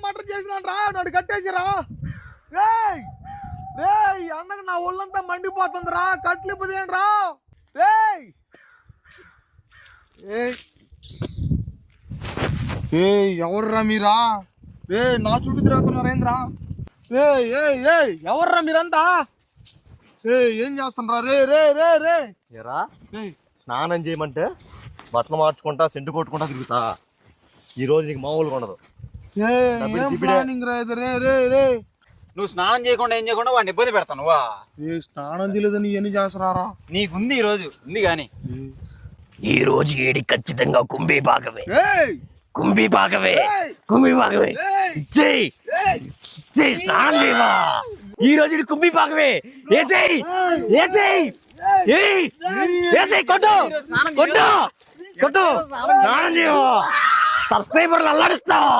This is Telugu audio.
మటర్ చేసినాను రా, నన్ను కట్టేసిరా. రేయ్ రేయ్ అన్నకు నా ఒళ్ళంతా మండిపోతుంది రా, కట్లు ఇప్పుదేంటి రా. రేయ్ ఎవర్రా మీరా? నా చుట్టూ తిరుగుతున్నారేంద్రా? ఎవర్రా మీరంతా? ఏం చేస్తుండ్రా? రే రే రే రే ఏరా స్నానం చేయమంటే బట్టలు మార్చుకుంటా సెంటు కొట్టుకుంటా తిరుగుతా. ఈ రోజు నీకు మామూలుగా ఉండదు. రే రే రే నువ్వు స్నానం చేయకుండా ఏం చేయకుండా వాడిని ఇబ్బంది పెడతాను. నువ్వా స్నానం చేయలేదని ఎన్ని చేస్తున్నారా? నీకుంది ఈ రోజు ఉంది కానీ ఈ రోజు ఏడి ఖచ్చితంగా కుంభీ భాగమే, కుంభీ భాగమే, కుంభీ భాగమే. స్నానం చేయవా? ఈ రోజు కుంభీ భాగమే. ఏసేయ్ ఏసేయ్ ఏసేయ్ కొట్టు కొట్టు కొట్టు. స్నానం చేయవా? సబ్స్క్రైబర్లు అల్లాడిస్తావా?